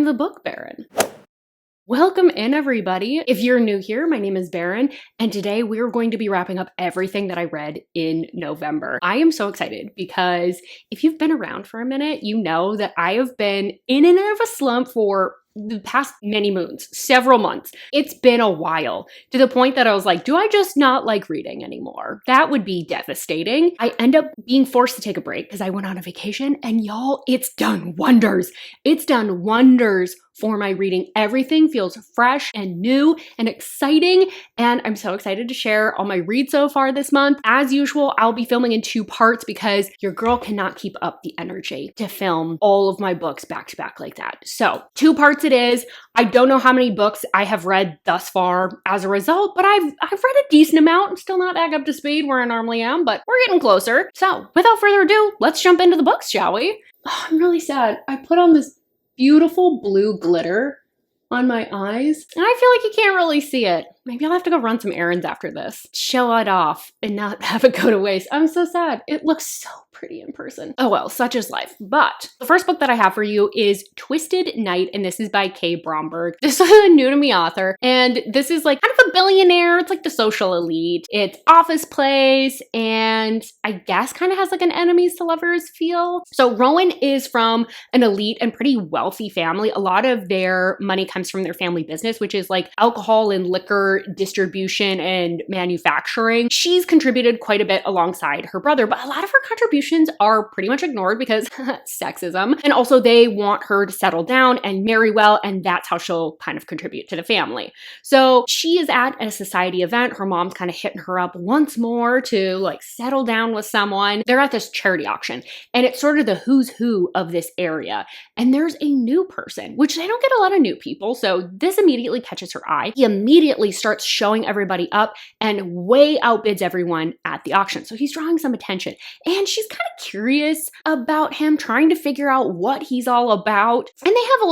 I'm the Book Baron. Welcome in, everybody. If you're new here, my name is Baron, and today we're going to be wrapping up everything that I read in November. I am so excited because if you've been around for a minute, you know that I have been in and out of a slump for the past many moons, several months. It's been a while, to the point that I was like, do I just not like reading anymore? That would be devastating. I end up being forced to take a break because I went on a vacation, and y'all, it's done wonders. It's done wonders for my reading. Everything feels fresh and new and exciting, and I'm so excited to share all my reads so far this month. As usual, I'll be filming in 2 parts because your girl cannot keep up the energy to film all of my books back to back like that. So 2 parts it is. I don't know how many books I have read thus far as a result, but I've read a decent amount. I'm still not back up to speed where I normally am, but we're getting closer. So without further ado, let's jump into the books, shall we? Oh, I'm really sad. I put on this beautiful blue glitter on my eyes, and I feel like you can't really see it. Maybe I'll have to go run some errands after this. Show it off and not have it go to waste. I'm so sad. It looks so pretty in person. Oh well, such is life. But the first book that I have for you is Twisted Night, and this is by Kay Bromberg. This is a new to me author, and this is like kind of a billionaire. It's like the social elite. It's office place, and I guess kind of has like an enemies to lovers feel. So Rowan is from an elite and pretty wealthy family. A lot of their money comes from their family business, which is like alcohol and liquor distribution and manufacturing. She's contributed quite a bit alongside her brother, but a lot of her contributions are pretty much ignored because sexism. And also they want her to settle down and marry well, and that's how she'll kind of contribute to the family. So she is at a society event. Her mom's kind of hitting her up once more to like settle down with someone. They're at this charity auction, and it's sort of the who's who of this area. And there's a new person, which they don't get a lot of new people. So this immediately catches her eye. He immediately starts showing everybody up and way outbids everyone at the auction. So he's drawing some attention, and she's kind of curious about him, trying to figure out what he's all about. And they have a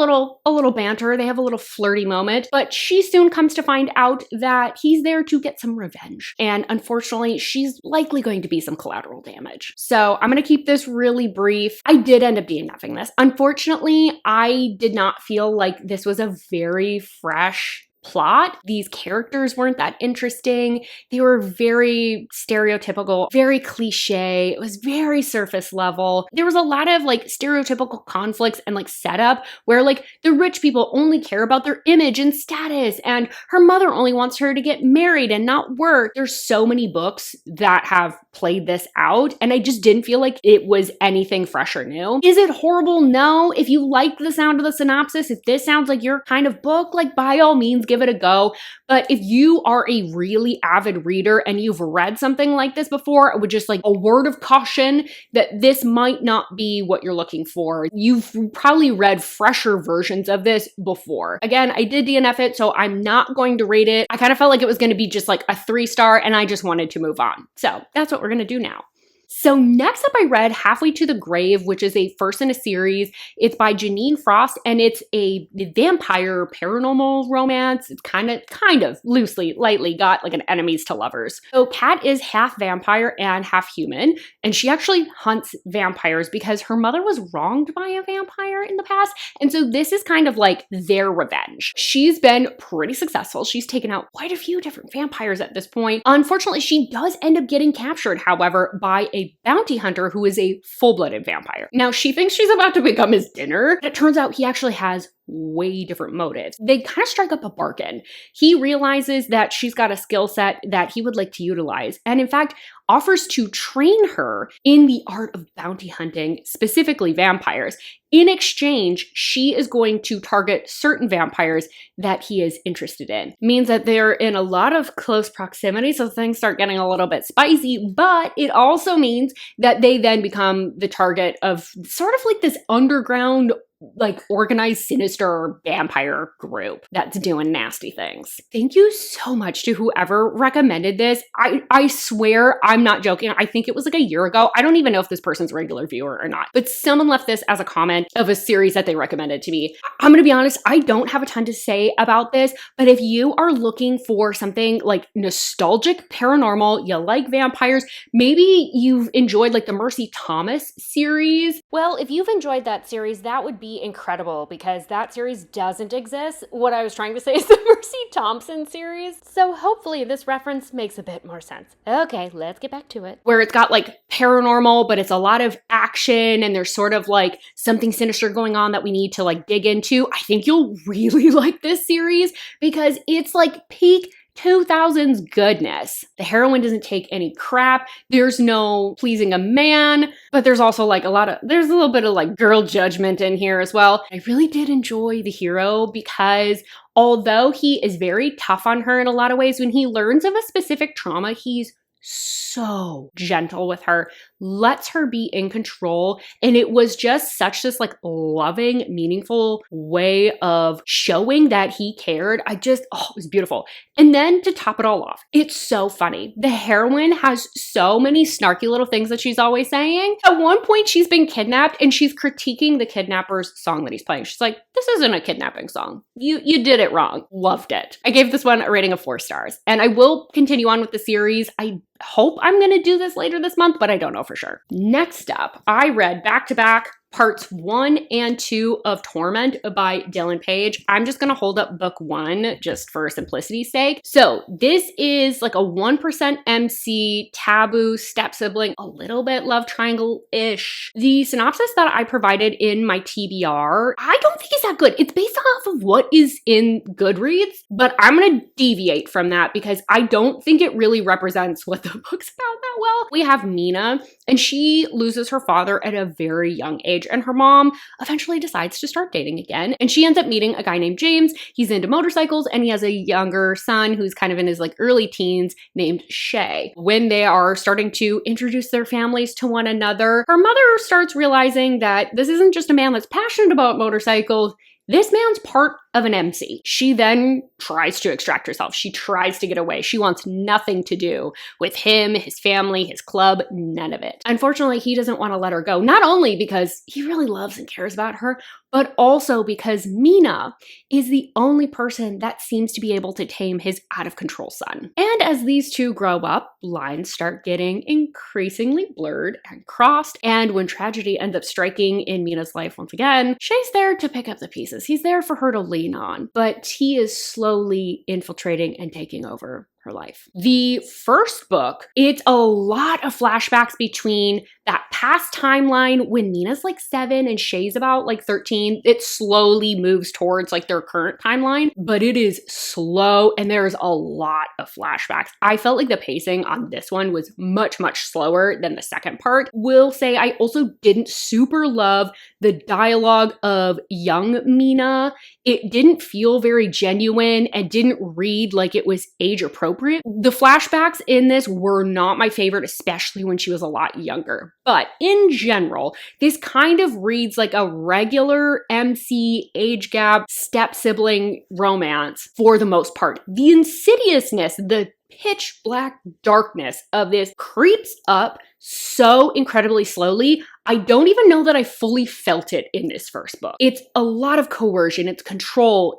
little banter. They have a little flirty moment, but she soon comes to find out that he's there to get some revenge. And unfortunately, she's likely going to be some collateral damage. So I'm going to keep this really brief. I did end up DNFing this. Unfortunately, I did not feel like this was a very fresh plot. These characters weren't that interesting. They were very stereotypical, very cliche. It was very surface level. There was a lot of like stereotypical conflicts and like setup where like the rich people only care about their image and status, and her mother only wants her to get married and not work. There's so many books that have played this out, and I just didn't feel like it was anything fresh or new. Is it horrible? No. If you like the sound of the synopsis, if this sounds like your kind of book, like by all means, give it a go. But if you are a really avid reader and you've read something like this before, I would just like a word of caution that this might not be what you're looking for. You've probably read fresher versions of this before. Again, I did DNF it, so I'm not going to rate it. I kind of felt like it was going to be just like a 3-star, and I just wanted to move on. So that's what we're going to do now. So next up, I read Halfway to the Grave, which is a first in a series. It's by Janine Frost, and it's a vampire paranormal romance. It's kind of loosely, lightly got like an enemies to lovers. So Kat is half vampire and half human, and she actually hunts vampires because her mother was wronged by a vampire in the past. And so this is kind of like their revenge. She's been pretty successful. She's taken out quite a few different vampires at this point. Unfortunately, she does end up getting captured, however, by a bounty hunter who is a full-blooded vampire. Now, she thinks she's about to become his dinner, but it turns out he actually has way different motives. They kind of strike up a bargain. He realizes that she's got a skill set that he would like to utilize, and in fact, offers to train her in the art of bounty hunting, specifically vampires. In exchange, she is going to target certain vampires that he is interested in. Means that they're in a lot of close proximity, so things start getting a little bit spicy, but it also means that they then become the target of sort of like this underground like organized, sinister vampire group that's doing nasty things. Thank you so much to whoever recommended this. I swear I'm not joking. I think it was like a year ago. I don't even know if this person's a regular viewer or not, but someone left this as a comment of a series that they recommended to me. I'm gonna be honest, I don't have a ton to say about this, but if you are looking for something like nostalgic paranormal, you like vampires, maybe you've enjoyed like the Mercy Thomas series. Well, if you've enjoyed that series, that would be be incredible because that series doesn't exist. What I was trying to say is the Mercy Thompson series. So hopefully this reference makes a bit more sense. Okay, let's get back to it. Where it's got like paranormal, but it's a lot of action and there's sort of like something sinister going on that we need to like dig into. I think you'll really like this series because it's like peak 2000s goodness. The heroine doesn't take any crap. There's no pleasing a man, but there's also like there's a little bit of like girl judgment in here as well. I really did enjoy the hero because although he is very tough on her in a lot of ways, when he learns of a specific trauma, he's so gentle with her, lets her be in control. And it was just such this like loving, meaningful way of showing that he cared. It was beautiful. And then to top it all off, it's so funny. The heroine has so many snarky little things that she's always saying. At one point, she's been kidnapped and she's critiquing the kidnapper's song that he's playing. She's like, this isn't a kidnapping song. You did it wrong. Loved it. I gave this one a rating of 4 stars. And I will continue on with the series. I hope I'm going to do this later this month, but I don't know for sure. Next up, I read back-to-back parts 1 and 2 of Torment by Dylan Page. I'm just going to hold up book 1 just for simplicity's sake. So this is like a 1% MC, taboo, step sibling, a little bit love triangle-ish. The synopsis that I provided in my TBR, I don't think is that good. It's based off of what is in Goodreads, but I'm going to deviate from that because I don't think it really represents what the book's about that well. We have Mina, and she loses her father at a very young age. And her mom eventually decides to start dating again. And she ends up meeting a guy named James. He's into motorcycles and he has a younger son who's kind of in his like early teens named Shay. When they are starting to introduce their families to one another, her mother starts realizing that this isn't just a man that's passionate about motorcycles. This man's part of an MC. She then tries to extract herself. She tries to get away. She wants nothing to do with him, his family, his club, none of it. Unfortunately, he doesn't want to let her go, not only because he really loves and cares about her, but also because Mina is the only person that seems to be able to tame his out-of-control son. And as these two grow up, lines start getting increasingly blurred and crossed, and when tragedy ends up striking in Mina's life once again, Shay's there to pick up the pieces. He's there for her to lean on, but he is slowly infiltrating and taking over her life. The first book, it's a lot of flashbacks between that past timeline when Mina's like 7 and Shay's about like 13. It slowly moves towards like their current timeline, but it is slow and there's a lot of flashbacks. I felt like the pacing on this one was much, much slower than the second part. Will say I also didn't super love the dialogue of young Mina. It didn't feel very genuine and didn't read like it was age appropriate. The flashbacks in this were not my favorite, especially when she was a lot younger. But in general, this kind of reads like a regular MC age gap step sibling romance for the most part. The insidiousness, the pitch black darkness of this creeps up so incredibly slowly. I don't even know that I fully felt it in this first book. It's a lot of coercion, it's control,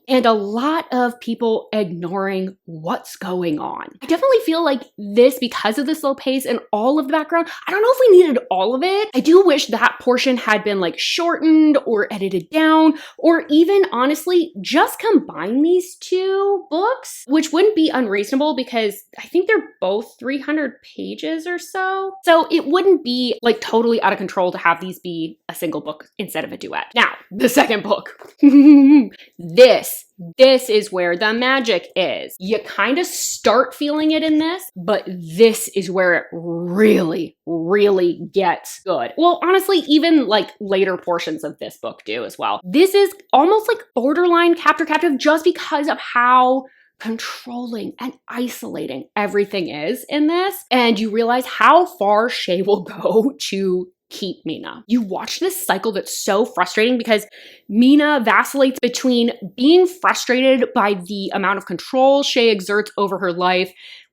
and a lot of people ignoring what's going on. I definitely feel like this, because of the slow pace and all of the background, I don't know if we needed all of it. I do wish that portion had been like shortened or edited down, or even honestly, just combine these two books, which wouldn't be unreasonable because I think they're both 300 pages or so. So it wouldn't be like totally out of control to have these be a single book instead of a duet. Now, the second book. This is where the magic is. You kind of start feeling it in this, but this is where it really, really gets good. Well, honestly, even like later portions of this book do as well. This is almost like borderline captive just because of how controlling and isolating everything is in this. And you realize how far Shay will go to keep Mina. You watch this cycle that's so frustrating because Mina vacillates between being frustrated by the amount of control Shay exerts over her life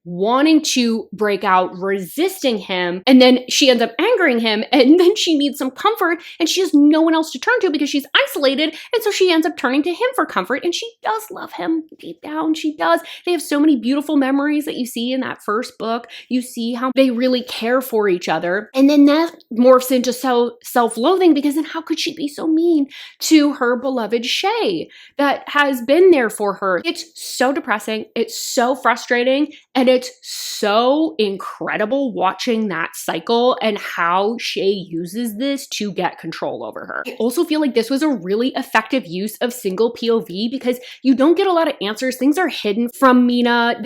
wanting to break out, resisting him, and then she ends up angering him, and then she needs some comfort, and she has no one else to turn to because she's isolated, and so she ends up turning to him for comfort, and she does love him deep down, she does. They have so many beautiful memories that you see in that first book. You see how they really care for each other, and then that morphs into so self-loathing, because then how could she be so mean to her beloved Shay that has been there for her? It's so depressing, it's so frustrating, and it's so incredible watching that cycle and how Shay uses this to get control over her. I also feel like this was a really effective use of single POV because you don't get a lot of answers. Things are hidden from Mina.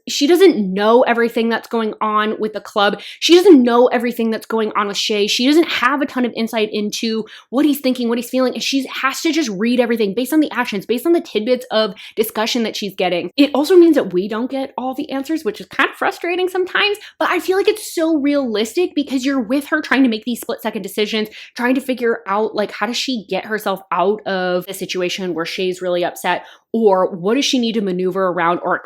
She doesn't know everything that's going on with the club. She doesn't know everything that's going on with Shay. She doesn't have a ton of insight into what he's thinking, what he's feeling, and she has to just read everything based on the actions, based on the tidbits of discussion that she's getting. It also means that we don't get all the answers, which is kind of frustrating sometimes, but I feel like it's so realistic because you're with her trying to make these split-second decisions, trying to figure out like how does she get herself out of a situation where Shay's really upset, or what does she need to maneuver around, or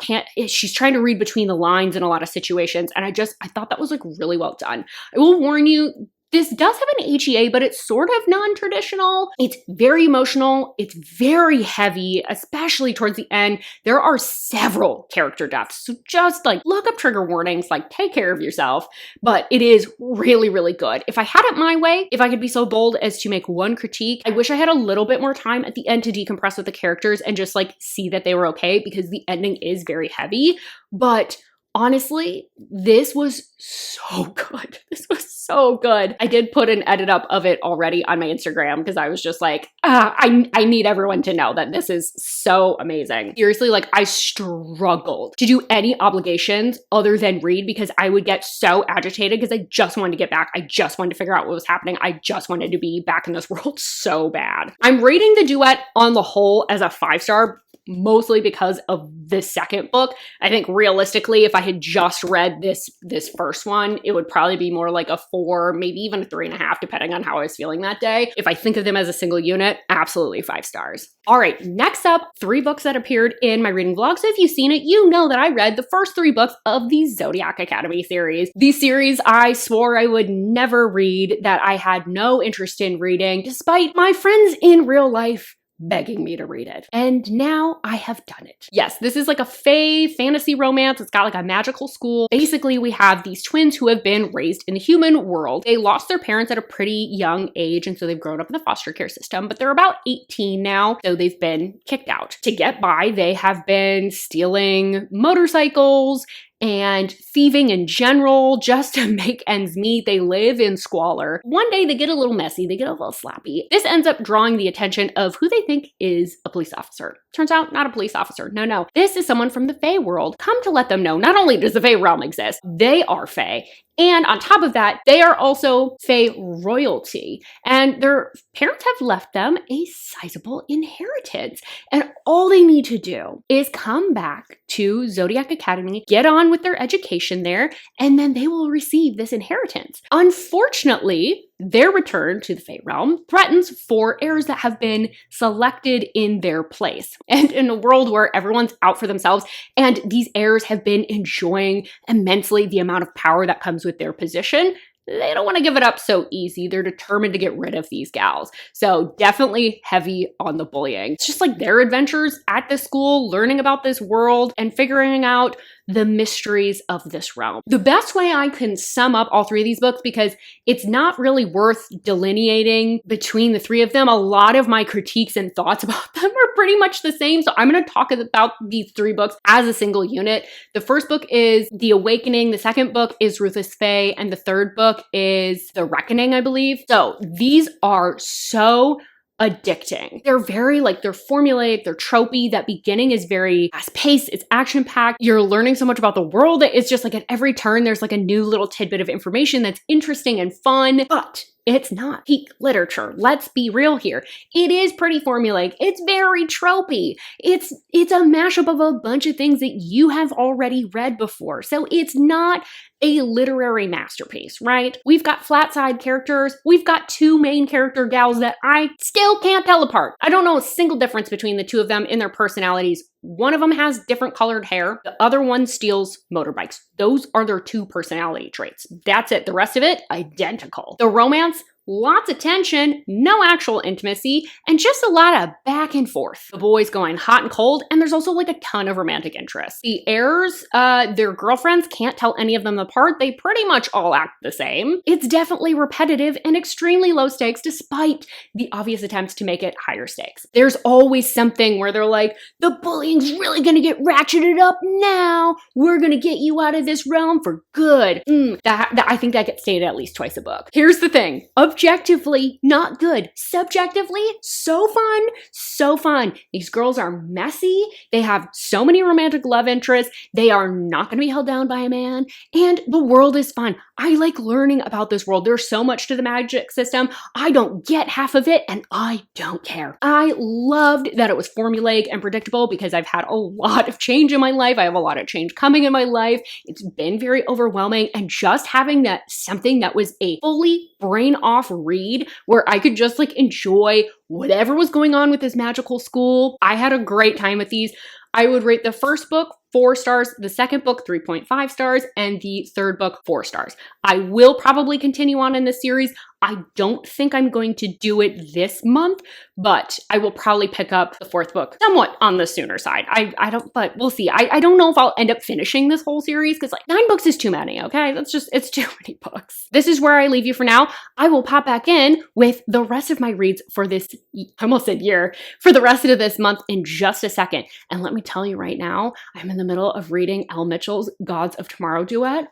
she's trying to read between the lines in a lot of situations. And I thought that was like really well done. I will warn you, this does have an HEA, but it's sort of non-traditional. It's very emotional. It's very heavy, especially towards the end. There are several character deaths. So just like look up trigger warnings, like take care of yourself. But it is really, really good. If I had it my way, if I could be so bold as to make one critique, I wish I had a little bit more time at the end to decompress with the characters and just like see that they were okay, because the ending is very heavy. But honestly, this was so good. This was so good. I did put an edit up of it already on my Instagram because I was just like, I need everyone to know that this is so amazing. Seriously, like I struggled to do any obligations other than read because I would get so agitated because I just wanted to get back. I just wanted to figure out what was happening. I just wanted to be back in this world so bad. I'm rating the duet on the whole as a 5-star, mostly because of the second book. I think realistically, if I had just read this first one, it would probably be more like a 4, maybe even a 3.5, depending on how I was feeling that day. If I think of them as a single unit, absolutely 5 stars. All right, next up, 3 books that appeared in my reading vlog. So if you've seen it, you know that I read the first 3 books of the Zodiac Academy series. These series I swore I would never read, that I had no interest in reading, despite my friends in real life begging me to read it. And now I have done it. Yes, this is like a fae fantasy romance. It's got like a magical school. Basically, we have these twins who have been raised in the human world. They lost their parents at a pretty young age, and so they've grown up in the foster care system, but they're about 18 now, so they've been kicked out. To get by, they have been stealing motorcycles and thieving in general just to make ends meet. They live in squalor. One day they get a little messy, they get a little sloppy. This ends up drawing the attention of who they think is a police officer. Turns out not a police officer. No. This is someone from the Fae world, come to let them know not only does the Fae realm exist, they are Fae. And on top of that, they are also Fae royalty. And their parents have left them a sizable inheritance. And all they need to do is come back to Zodiac Academy, get on with their education there, and then they will receive this inheritance. Unfortunately, their return to the Fae realm threatens 4 heirs that have been selected in their place. And in a world where everyone's out for themselves, and these heirs have been enjoying immensely the amount of power that comes with their position, they don't want to give it up so easy. They're determined to get rid of these gals. So definitely heavy on the bullying. It's just like their adventures at the school, learning about this world and figuring out the mysteries of this realm. The best way I can sum up all 3 of these books, because it's not really worth delineating between the 3 of them. A lot of my critiques and thoughts about them are pretty much the same. So I'm going to talk about these 3 books as a single unit. The first book is The Awakening. The second book is Ruthless Fae. And the third book is The Reckoning, I believe. So these are so addicting. They're very they're formulaic, they're tropey. That beginning is very fast-paced, it's action-packed. You're learning so much about the world. It's just like at every turn, there's like a new little tidbit of information that's interesting and fun, but it's not peak literature. Let's be real here. It is pretty formulaic. It's very tropey. It's a mashup of a bunch of things that you have already read before. So it's not a literary masterpiece, right? We've got flat side characters. We've got 2 main character gals that I still can't tell apart. I don't know a single difference between the 2 of them in their personalities One of them has different colored hair. The other one steals motorbikes. Those are their two personality traits. That's it. The rest of it, identical. The romance, lots of tension, no actual intimacy, and just a lot of back and forth. The boys going hot and cold, and there's also like a ton of romantic interest. The heirs, their girlfriends can't tell any of them apart. They pretty much all act the same. It's definitely repetitive and extremely low stakes despite the obvious attempts to make it higher stakes. There's always something where they're like, the bullying's really gonna get ratcheted up now. We're gonna get you out of this realm for good. I think that gets stated at least twice a book. Here's the thing. Objectively, not good. Subjectively, so fun, so fun. These girls are messy. They have so many romantic love interests. They are not going to be held down by a man. And the world is fun. I like learning about this world. There's so much to the magic system. I don't get half of it, and I don't care. I loved that it was formulaic and predictable because I've had a lot of change in my life. I have a lot of change coming in my life. It's been very overwhelming, and just having that something that was a fully brain off read where I could just like enjoy whatever was going on with this magical school. I had a great time with these. I would rate the first book 4 stars, the second book 3.5 stars, and the third book 4 stars. I will probably continue on in this series. I don't think I'm going to do it this month, but I will probably pick up the 4th book somewhat on the sooner side. I don't, but we'll see. I don't know if I'll end up finishing this whole series because like 9 books is too many, okay? It's too many books. This is where I leave you for now. I will pop back in with the rest of my reads for this, I almost said year, for the rest of this month in just a second. And let me tell you right now, I'm in the middle of reading Elle Mitchell's Gods of Tomorrow duet.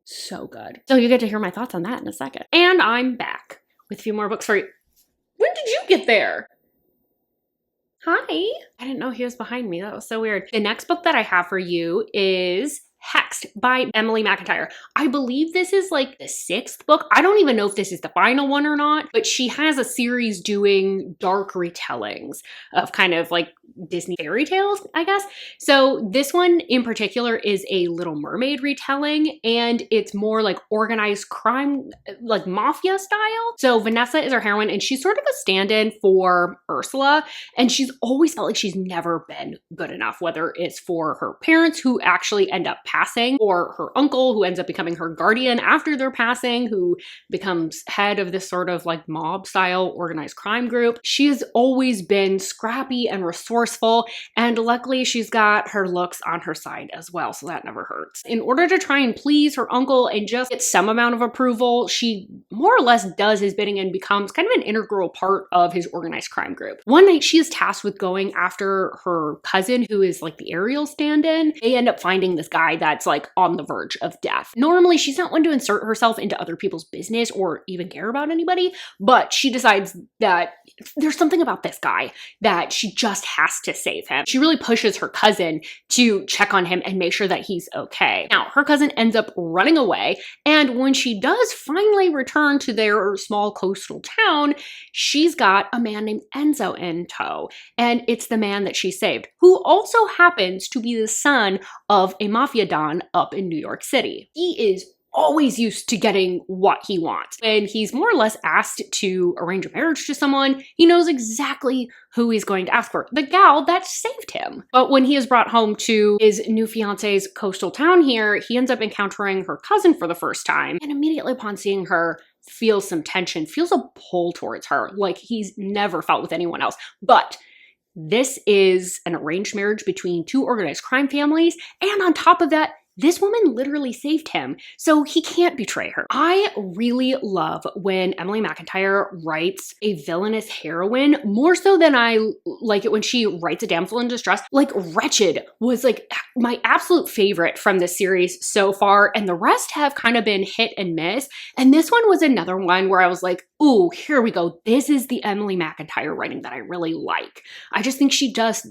So good. So you get to hear my thoughts on that in a second. And I'm back with a few more books for you. When did you get there? Hi. I didn't know he was behind me. That was so weird. The next book that I have for you is Hexed by Emily McIntyre. I believe this is like the 6th book. I don't even know if this is the final one or not, but she has a series doing dark retellings of kind of like Disney fairy tales, I guess. So this one in particular is a Little Mermaid retelling, and it's more like organized crime, like mafia style. So Vanessa is our heroine, and she's sort of a stand-in for Ursula, and she's always felt like she's never been good enough, whether it's for her parents who actually end up passing, or her uncle who ends up becoming her guardian after their passing, who becomes head of this sort of like mob style organized crime group. She has always been scrappy and resourceful, and luckily she's got her looks on her side as well, so that never hurts. In order to try and please her uncle and just get some amount of approval, she more or less does his bidding and becomes kind of an integral part of his organized crime group. One night she is tasked with going after her cousin, who is like the Ariel stand-in. They end up finding this guy that's like on the verge of death. Normally she's not one to insert herself into other people's business or even care about anybody, but she decides that there's something about this guy that she just has to save him. She really pushes her cousin to check on him and make sure that he's okay. Now, her cousin ends up running away, and when she does finally return to their small coastal town, she's got a man named Enzo in tow, and it's the man that she saved, who also happens to be the son of a mafia don up in New York City. He is always used to getting what he wants. When he's more or less asked to arrange a marriage to someone, he knows exactly who he's going to ask for, the gal that saved him. But when he is brought home to his new fiance's coastal town here, he ends up encountering her cousin for the first time, and immediately upon seeing her, feels some tension, feels a pull towards her, like he's never felt with anyone else. But this is an arranged marriage between 2 organized crime families, and on top of that, this woman literally saved him, so he can't betray her. I really love when Emily McIntyre writes a villainous heroine, more so than I like it when she writes a damsel in distress. Like Wretched was like my absolute favorite from this series so far, and the rest have kind of been hit and miss. And this one was another one where I was like, ooh, here we go. This is the Emily McIntyre writing that I really like. I just think she just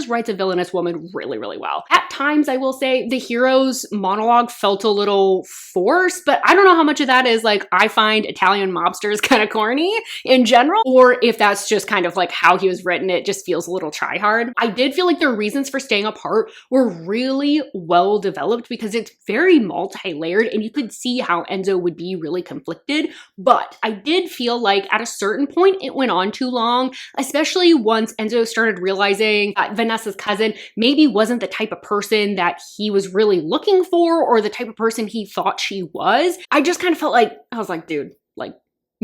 writes a villainous woman really, really well. At times, I will say the hero's monologue felt a little forced, but I don't know how much of that is like, I find Italian mobsters kind of corny in general, or if that's just kind of like how he was written, it just feels a little try hard. I did feel like their reasons for staying apart were really well developed because it's very multi-layered, and you could see how Enzo would be really conflicted, but I did did feel like at a certain point it went on too long, especially once Enzo started realizing that Vanessa's cousin maybe wasn't the type of person that he was really looking for or the type of person he thought she was. I just kind of felt like, I was like, dude, like,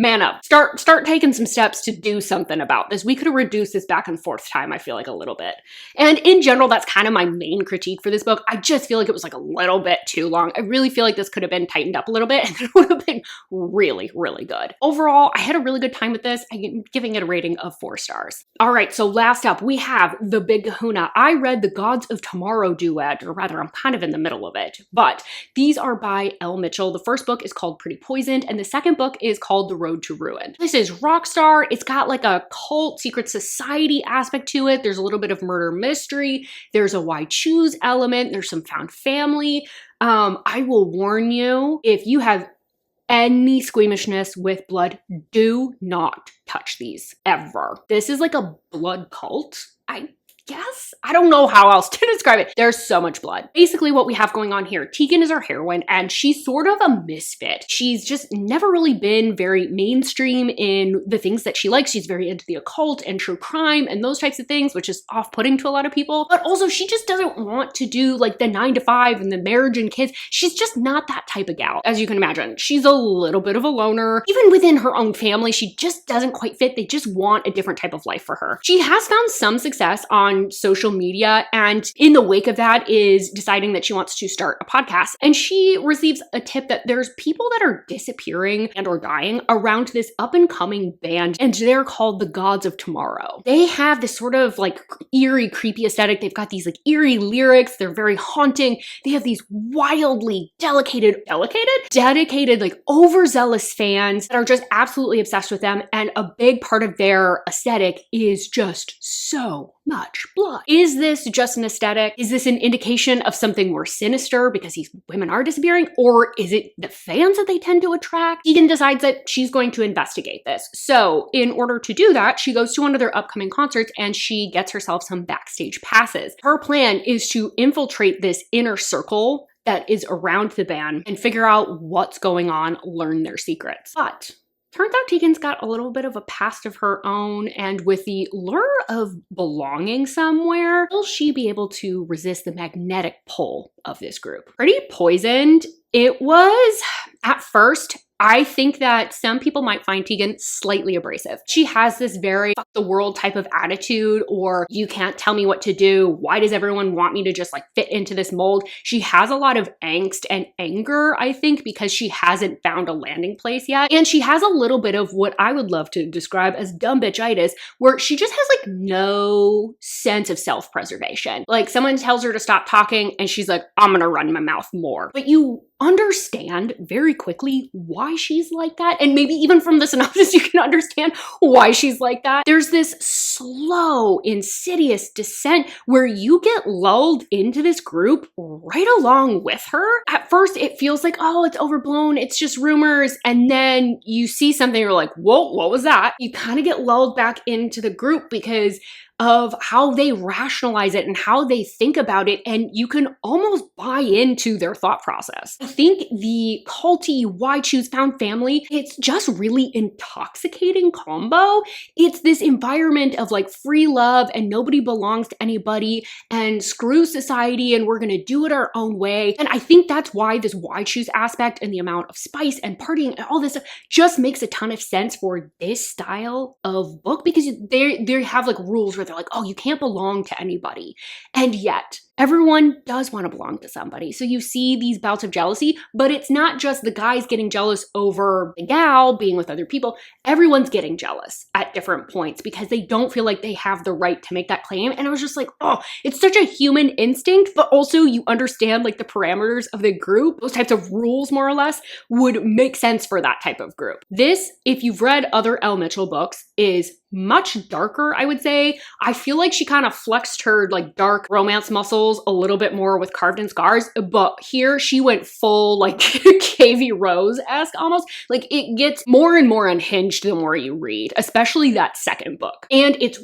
man up. Start taking some steps to do something about this. We could have reduced this back and forth time, I feel like, a little bit. And in general, that's kind of my main critique for this book. I just feel like it was like a little bit too long. I really feel like this could have been tightened up a little bit and it would have been really, really good. Overall, I had a really good time with this. I'm giving it a rating of 4 stars. All right, so last up, we have The Big Kahuna. I read the Gods of Tomorrow duet, or rather, I'm kind of in the middle of it, but these are by Elle Mitchell. The first book is called Pretty Poisoned, and the second book is called The Road to Ruin. This is Rockstar. It's got like a cult secret society aspect to it. There's a little bit of murder mystery. There's a why choose element. There's some found family. I will warn you, if you have any squeamishness with blood, do not touch these ever. This is like a blood cult, I guess. I don't know how else to describe it. There's so much blood. Basically what we have going on here, Tegan is our heroine and she's sort of a misfit. She's just never really been very mainstream in the things that she likes. She's very into the occult and true crime and those types of things, which is off-putting to a lot of people. But also she just doesn't want to do like the 9-to-5 and the marriage and kids. She's just not that type of gal, as you can imagine. She's a little bit of a loner. Even within her own family, she just doesn't quite fit. They just want a different type of life for her. She has found some success on social media, and in the wake of that is deciding that she wants to start a podcast. And she receives a tip that there's people that are disappearing and or dying around this up and coming band, and they're called the Gods of Tomorrow. They have this sort of like eerie, creepy aesthetic. They've got these like eerie lyrics. They're very haunting. They have these wildly dedicated, like overzealous fans that are just absolutely obsessed with them. And a big part of their aesthetic is just so much blood. Is this just an aesthetic? Is this an indication of something more sinister because these women are disappearing? Or is it the fans that they tend to attract? Tegan decides that she's going to investigate this. So in order to do that, she goes to one of their upcoming concerts and she gets herself some backstage passes. Her plan is to infiltrate this inner circle that is around the band and figure out what's going on, learn their secrets. But turns out Tegan's got a little bit of a past of her own, and with the lure of belonging somewhere, will she be able to resist the magnetic pull of this group? Pretty Poisoned. It was, at first, I think that some people might find Tegan slightly abrasive. She has this very fuck the world type of attitude, or you can't tell me what to do. Why does everyone want me to just like fit into this mold? She has a lot of angst and anger, I think, because she hasn't found a landing place yet. And she has a little bit of what I would love to describe as dumb bitchitis, where she just has like no sense of self-preservation. Like someone tells her to stop talking and she's like, I'm gonna run my mouth more. But you understand very quickly why she's like that. And maybe even from the synopsis, you can understand why she's like that. There's this slow, insidious descent where you get lulled into this group right along with her. At first, it feels like, oh, it's overblown. It's just rumors. And then you see something, you're like, whoa, what was that? You kind of get lulled back into the group because of how they rationalize it and how they think about it, and you can almost buy into their thought process. I think the culty why choose found family, it's just really intoxicating combo. It's this environment of like free love and nobody belongs to anybody and screw society and we're gonna do it our own way. And I think that's why this why choose aspect and the amount of spice and partying and all this stuff just makes a ton of sense for this style of book, because they have like rules where they're like, oh, you can't belong to anybody. And yet, everyone does want to belong to somebody. So you see these bouts of jealousy, but it's not just the guys getting jealous over the gal being with other people. Everyone's getting jealous at different points because they don't feel like they have the right to make that claim. And I was just like, oh, it's such a human instinct, but also you understand like the parameters of the group. Those types of rules, more or less, would make sense for that type of group. This, if you've read other Elle Mitchell books, is much darker, I would say. I feel like she kind of flexed her like dark romance muscles a little bit more with Carved in Scars, but here she went full like KV Rose-esque almost. Like it gets more and more unhinged the more you read, especially that second book. And it's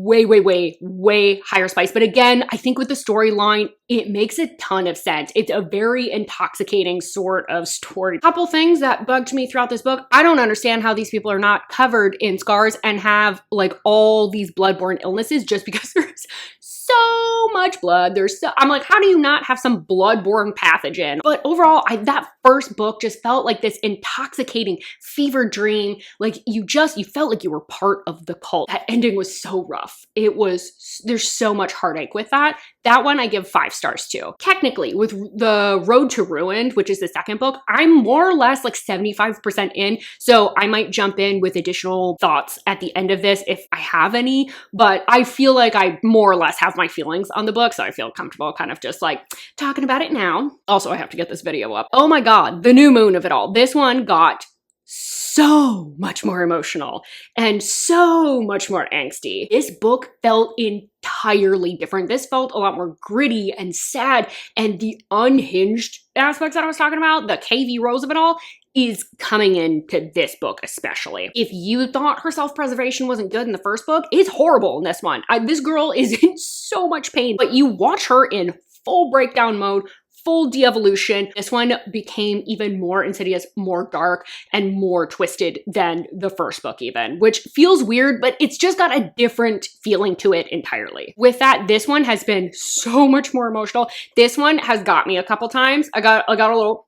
way higher spice. But again, I think with the storyline, it makes a ton of sense. It's a very intoxicating sort of story. Couple things that bugged me throughout this book. I don't understand how these people are not covered in scars and have like all these bloodborne illnesses just because there's so much blood. I'm like, how do you not have some bloodborne pathogen? But overall, that first book just felt like this intoxicating fever dream. Like you felt like you were part of the cult. That ending was so rough. There's so much heartache with that. That one I give 5 stars to. Technically, with The Road to Ruined, which is the second book, I'm more or less like 75% in. So I might jump in with additional thoughts at the end of this if I have any, but I feel like I more or less have my feelings on the book, so I feel comfortable kind of just like talking about it now. Also, I have to get this video up. Oh my God, the new moon of it all. This one got so much more emotional and so much more angsty. This book felt entirely different. This felt a lot more gritty and sad, and the unhinged aspects that I was talking about, the KV Rose of it all, is coming into this book especially. If you thought her self-preservation wasn't good in the first book, it's horrible in this one. This girl is in so much pain, but you watch her in full breakdown mode, full de-evolution. This one became even more insidious, more dark, and more twisted than the first book even, which feels weird, but it's just got a different feeling to it entirely. With that, this one has been so much more emotional. This one has got me a couple times. I got a little,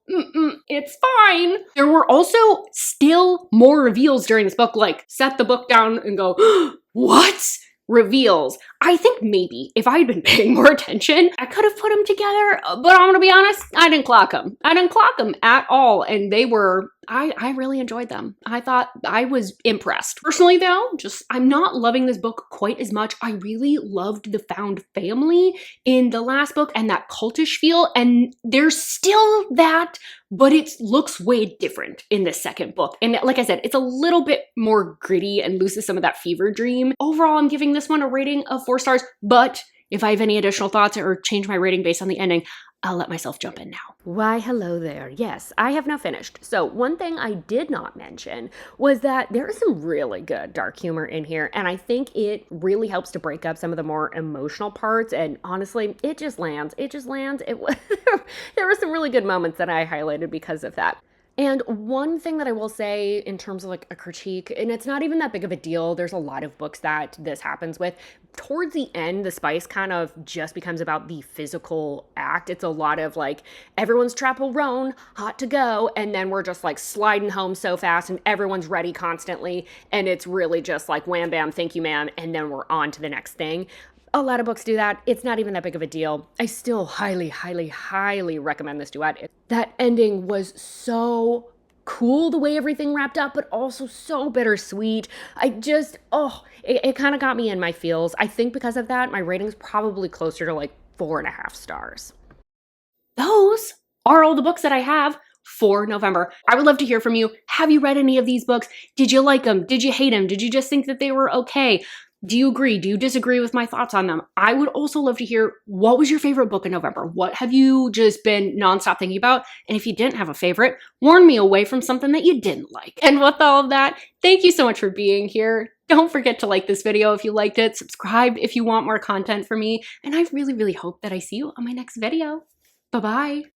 it's fine. There were also still more reveals during this book, like set the book down and go, what? Reveals. I think maybe if I had been paying more attention, I could have put them together, but I'm gonna be honest, I didn't clock them. I didn't clock them at all, and they were, I really enjoyed them. I thought I was impressed. Personally though, I'm not loving this book quite as much. I really loved the found family in the last book and that cultish feel, and there's still that, but it looks way different in the second book. And like I said, it's a little bit more gritty and loses some of that fever dream. Overall, I'm giving this one a rating of 4 stars, but if I have any additional thoughts or change my rating based on the ending, I'll let myself jump in now. Why, hello there. Yes, I have now finished. So one thing I did not mention was that there is some really good dark humor in here, and I think it really helps to break up some of the more emotional parts, and honestly, it just lands. It just lands. There were some really good moments that I highlighted because of that. And one thing that I will say in terms of like a critique, and it's not even that big of a deal, there's a lot of books that this happens with. Towards the end, the spice kind of just becomes about the physical act. It's a lot of like, everyone's trappel-roan, hot to go, and then we're just like sliding home so fast and everyone's ready constantly, and it's really just like wham bam, thank you ma'am, and then we're on to the next thing. A lot of books do that. It's not even that big of a deal. I still highly recommend this duet. That ending was so cool, the way everything wrapped up, but also so bittersweet. It kind of got me in my feels. I think because of that, my rating's probably closer to like 4.5 stars. Those are all the books that I have for November. I would love to hear from you. Have you read any of these books? Did you like them? Did you hate them? Did you just think that they were okay? Do you agree? Do you disagree with my thoughts on them? I would also love to hear, what was your favorite book in November? What have you just been nonstop thinking about? And if you didn't have a favorite, warn me away from something that you didn't like. And with all of that, thank you so much for being here. Don't forget to like this video if you liked it, subscribe if you want more content from me, and I really hope that I see you on my next video. Bye-bye.